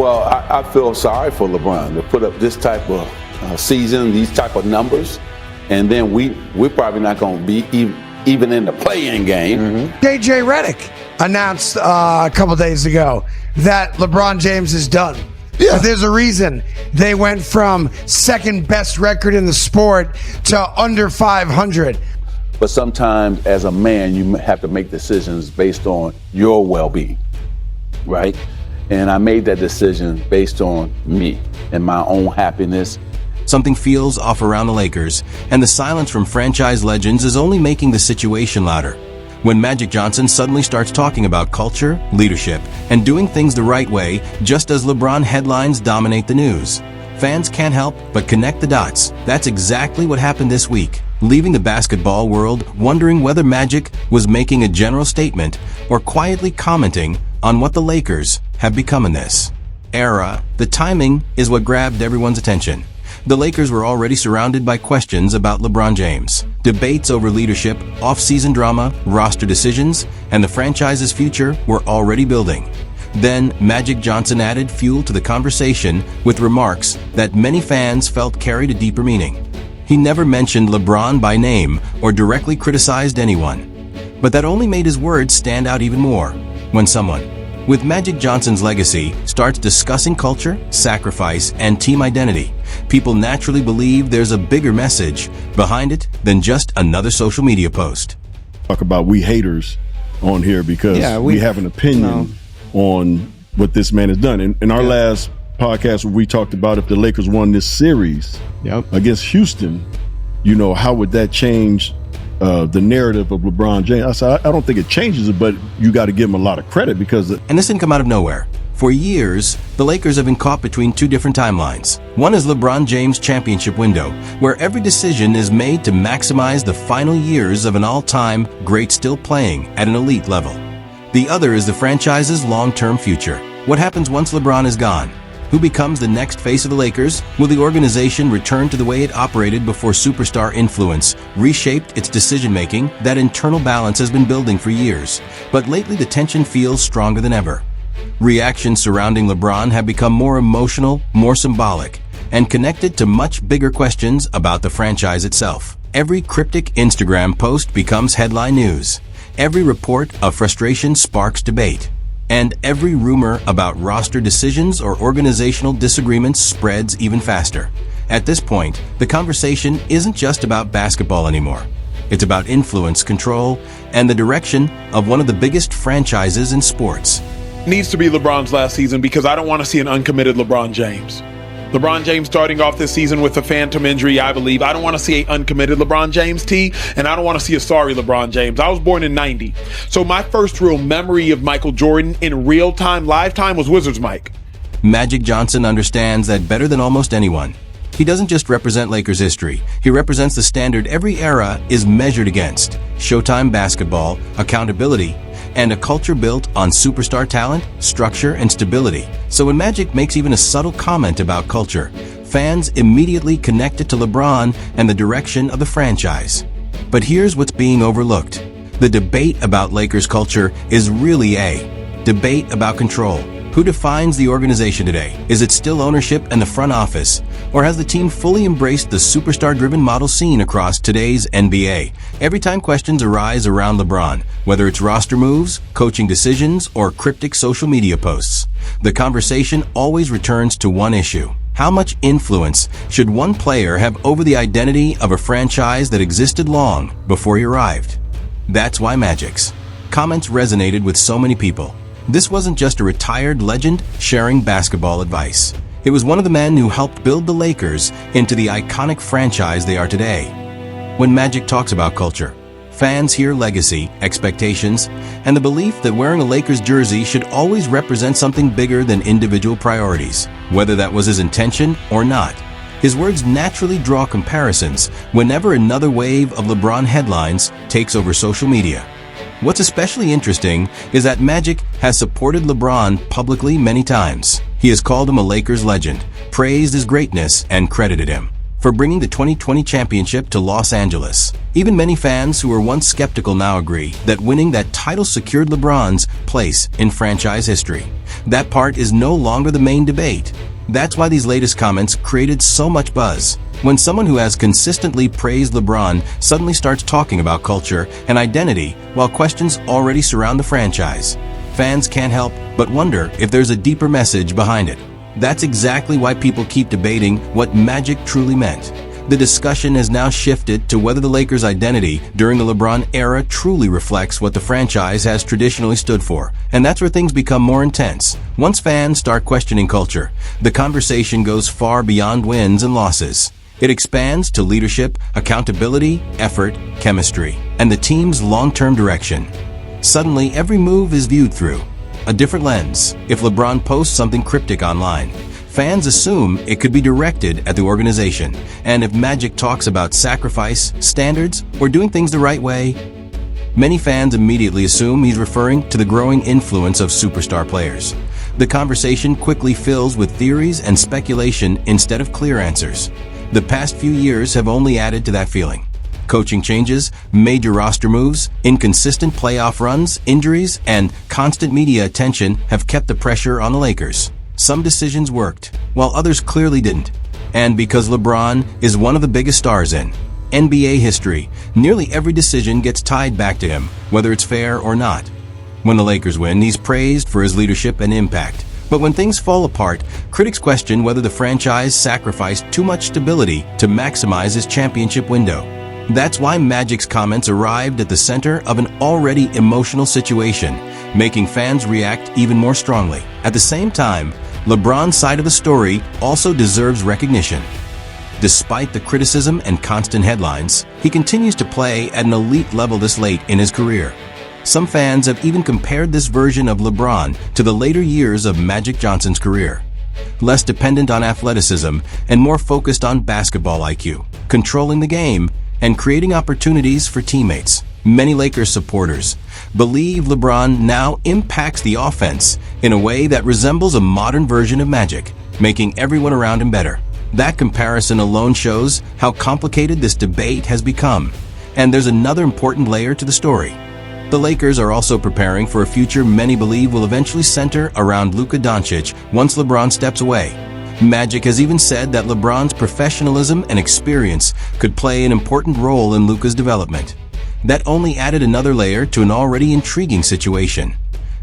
Well, I feel sorry for LeBron to put up this type of season, these type of numbers, and then we're probably not going to be even in the play-in game. JJ Redick announced a couple days ago that LeBron James is done. Yeah. But there's a reason they went from second best record in the sport to under 500. But sometimes as a man, you have to make decisions based on your well-being, right? And I made that decision based on me and my own happiness. Something feels off around the Lakers, and the silence from franchise legends is only making the situation louder. When Magic Johnson suddenly starts talking about culture, leadership, and doing things the right way, just as LeBron headlines dominate the news. Fans can't help but connect the dots. That's exactly what happened this week, leaving the basketball world wondering whether Magic was making a general statement or quietly commenting on what the Lakers have become in this era. The timing is what grabbed everyone's attention. The Lakers were already surrounded by questions about LeBron James, debates over leadership, off-season drama, roster decisions, and the franchise's future were already building. Then, Magic Johnson added fuel to the conversation with remarks that many fans felt carried a deeper meaning. He never mentioned LeBron by name or directly criticized anyone. But that only made his words stand out even more. When someone, with Magic Johnson's legacy, starts discussing culture, sacrifice, and team identity, people naturally believe there's a bigger message behind it than just another social media post. Talk about we haters on here because we have an opinion on what this man has done. In our last podcast, we talked about if the Lakers won this series against Houston, how would that change the narrative of LeBron James? I said, I don't think it changes it, but you got to give him a lot of credit because... And this didn't come out of nowhere. For years, the Lakers have been caught between two different timelines. One is LeBron James' championship window, where every decision is made to maximize the final years of an all-time great still playing at an elite level. The other is the franchise's long-term future. What happens once LeBron is gone? Who becomes the next face of the Lakers? Will the organization return to the way it operated before superstar influence reshaped its decision-making? That internal balance has been building for years, but lately the tension feels stronger than ever. Reactions surrounding LeBron have become more emotional, more symbolic, and connected to much bigger questions about the franchise itself. Every cryptic Instagram post becomes headline news. Every report of frustration sparks debate. And every rumor about roster decisions or organizational disagreements spreads even faster. At this point, the conversation isn't just about basketball anymore. It's about influence, control, and the direction of one of the biggest franchises in sports. Needs to be LeBron's last season because I don't want to see an uncommitted LeBron James. LeBron James starting off this season with a phantom injury, I believe. I don't want to see an uncommitted LeBron James, T, and I don't want to see a sorry LeBron James. I was born in 90. So my first real memory of Michael Jordan in real time, live time, was Wizards Mike. Magic Johnson understands that better than almost anyone. He doesn't just represent Lakers history. He represents the standard every era is measured against: Showtime basketball, accountability, and a culture built on superstar talent, structure, and stability. So when Magic makes even a subtle comment about culture, fans immediately connect it to LeBron and the direction of the franchise. But here's what's being overlooked. The debate about Lakers culture is really a debate about control. Who defines the organization today? Is it still ownership and the front office? Or has the team fully embraced the superstar-driven model seen across today's NBA? Every time questions arise around LeBron, whether it's roster moves, coaching decisions, or cryptic social media posts, the conversation always returns to one issue. How much influence should one player have over the identity of a franchise that existed long before he arrived? That's why Magic's comments resonated with so many people. This wasn't just a retired legend sharing basketball advice. It was one of the men who helped build the Lakers into the iconic franchise they are today. When Magic talks about culture, fans hear legacy, expectations, and the belief that wearing a Lakers jersey should always represent something bigger than individual priorities, whether that was his intention or not. His words naturally draw comparisons whenever another wave of LeBron headlines takes over social media. What's especially interesting is that Magic has supported LeBron publicly many times. He has called him a Lakers legend, praised his greatness, and credited him for bringing the 2020 championship to Los Angeles. Even many fans who were once skeptical now agree that winning that title secured LeBron's place in franchise history. That part is no longer the main debate. That's why these latest comments created so much buzz. When someone who has consistently praised LeBron suddenly starts talking about culture and identity while questions already surround the franchise, fans can't help but wonder if there's a deeper message behind it. That's exactly why people keep debating what Magic truly meant. The discussion has now shifted to whether the Lakers' identity during the LeBron era truly reflects what the franchise has traditionally stood for. And that's where things become more intense. Once fans start questioning culture, the conversation goes far beyond wins and losses. It expands to leadership, accountability, effort, chemistry, and the team's long-term direction. Suddenly, every move is viewed through a different lens. If LeBron posts something cryptic online, fans assume it could be directed at the organization. And if Magic talks about sacrifice, standards, or doing things the right way, many fans immediately assume he's referring to the growing influence of superstar players. The conversation quickly fills with theories and speculation instead of clear answers. The past few years have only added to that feeling. Coaching changes, major roster moves, inconsistent playoff runs, injuries, and constant media attention have kept the pressure on the Lakers. Some decisions worked, while others clearly didn't. And because LeBron is one of the biggest stars in NBA history, nearly every decision gets tied back to him, whether it's fair or not. When the Lakers win, he's praised for his leadership and impact. But when things fall apart, critics question whether the franchise sacrificed too much stability to maximize his championship window. That's why Magic's comments arrived at the center of an already emotional situation, making fans react even more strongly. At the same time, LeBron's side of the story also deserves recognition. Despite the criticism and constant headlines, he continues to play at an elite level this late in his career. Some fans have even compared this version of LeBron to the later years of Magic Johnson's career. Less dependent on athleticism and more focused on basketball IQ, controlling the game, and creating opportunities for teammates. Many Lakers supporters believe LeBron now impacts the offense in a way that resembles a modern version of Magic, making everyone around him better. That comparison alone shows how complicated this debate has become. And there's another important layer to the story. The Lakers are also preparing for a future many believe will eventually center around Luka Doncic once LeBron steps away. Magic has even said that LeBron's professionalism and experience could play an important role in Luka's development. That only added another layer to an already intriguing situation.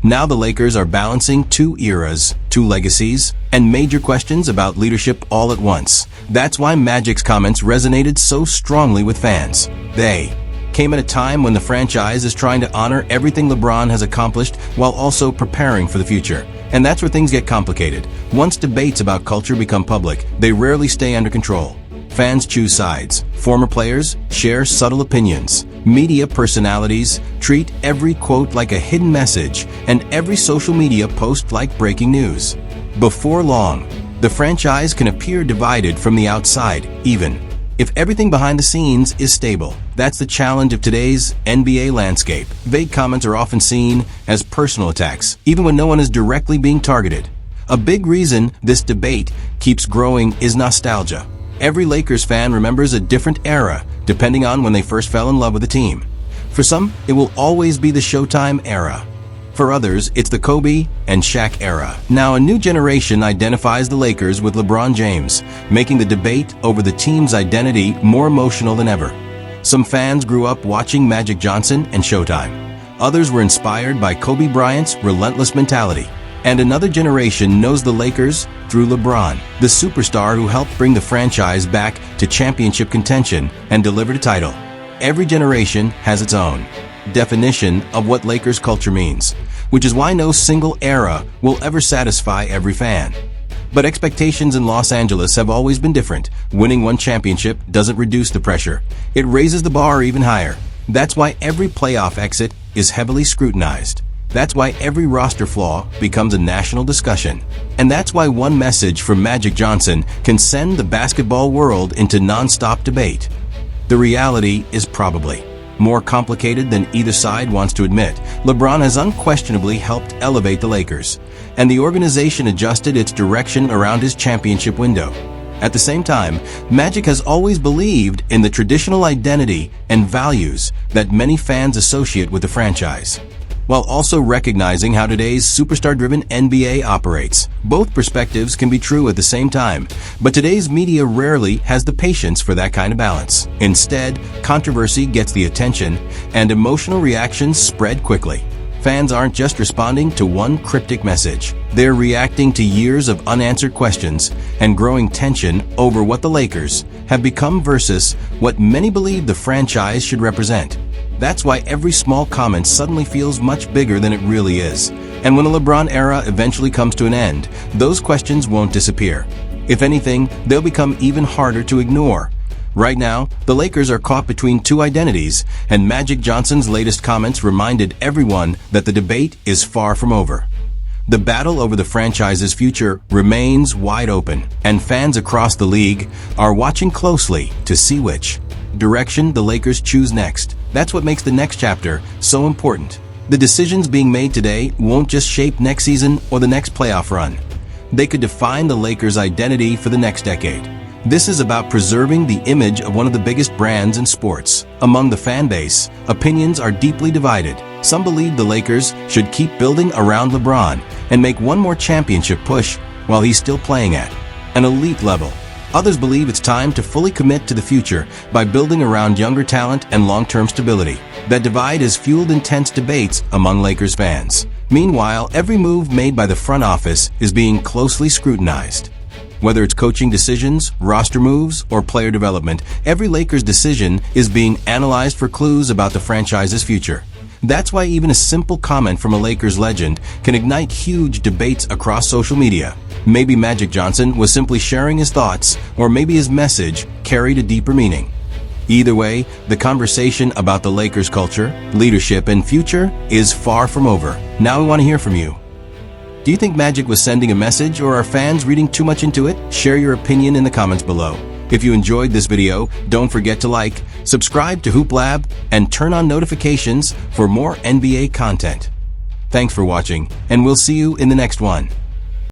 Now the Lakers are balancing two eras, two legacies, and major questions about leadership all at once. That's why Magic's comments resonated so strongly with fans. They came at a time when the franchise is trying to honor everything LeBron has accomplished while also preparing for the future. And that's where things get complicated. Once debates about culture become public, they rarely stay under control. Fans choose sides. Former players share subtle opinions. Media personalities treat every quote like a hidden message, and every social media post like breaking news. Before long, the franchise can appear divided from the outside, even if everything behind the scenes is stable. That's the challenge of today's NBA landscape. Vague comments are often seen as personal attacks, even when no one is directly being targeted. A big reason this debate keeps growing is nostalgia. Every Lakers fan remembers a different era, depending on when they first fell in love with the team. For some, it will always be the Showtime era. For others, it's the Kobe and Shaq era. Now, a new generation identifies the Lakers with LeBron James, making the debate over the team's identity more emotional than ever. Some fans grew up watching Magic Johnson and Showtime. Others were inspired by Kobe Bryant's relentless mentality. And another generation knows the Lakers through LeBron, the superstar who helped bring the franchise back to championship contention and delivered a title. Every generation has its own definition of what Lakers culture means, which is why no single era will ever satisfy every fan. But expectations in Los Angeles have always been different. Winning one championship doesn't reduce the pressure. It raises the bar even higher. That's why every playoff exit is heavily scrutinized. That's why every roster flaw becomes a national discussion. And that's why one message from Magic Johnson can send the basketball world into non-stop debate. The reality is probably more complicated than either side wants to admit. LeBron has unquestionably helped elevate the Lakers, and the organization adjusted its direction around his championship window. At the same time, Magic has always believed in the traditional identity and values that many fans associate with the franchise, while also recognizing how today's superstar-driven NBA operates. Both perspectives can be true at the same time, but today's media rarely has the patience for that kind of balance. Instead, controversy gets the attention, and emotional reactions spread quickly. Fans aren't just responding to one cryptic message. They're reacting to years of unanswered questions and growing tension over what the Lakers have become versus what many believe the franchise should represent. That's why every small comment suddenly feels much bigger than it really is. And when the LeBron era eventually comes to an end, those questions won't disappear. If anything, they'll become even harder to ignore. Right now, the Lakers are caught between two identities, and Magic Johnson's latest comments reminded everyone that the debate is far from over. The battle over the franchise's future remains wide open, and fans across the league are watching closely to see which direction the Lakers choose next. That's what makes the next chapter so important. The decisions being made today won't just shape next season or the next playoff run. They could define the Lakers' identity for the next decade. This is about preserving the image of one of the biggest brands in sports. Among the fan base, opinions are deeply divided. Some believe the Lakers should keep building around LeBron and make one more championship push while he's still playing at an elite level. Others believe it's time to fully commit to the future by building around younger talent and long-term stability. That divide has fueled intense debates among Lakers fans. Meanwhile, every move made by the front office is being closely scrutinized. Whether it's coaching decisions, roster moves, or player development, every Lakers decision is being analyzed for clues about the franchise's future. That's why even a simple comment from a Lakers legend can ignite huge debates across social media. Maybe Magic Johnson was simply sharing his thoughts, or maybe his message carried a deeper meaning. Either way, the conversation about the Lakers culture, leadership, and future is far from over. Now we want to hear from you. Do you think Magic was sending a message, or are fans reading too much into it? Share your opinion in the comments below. If you enjoyed this video, don't forget to like, subscribe to Hoop Lab, and turn on notifications for more NBA content. Thanks for watching, and we'll see you in the next one.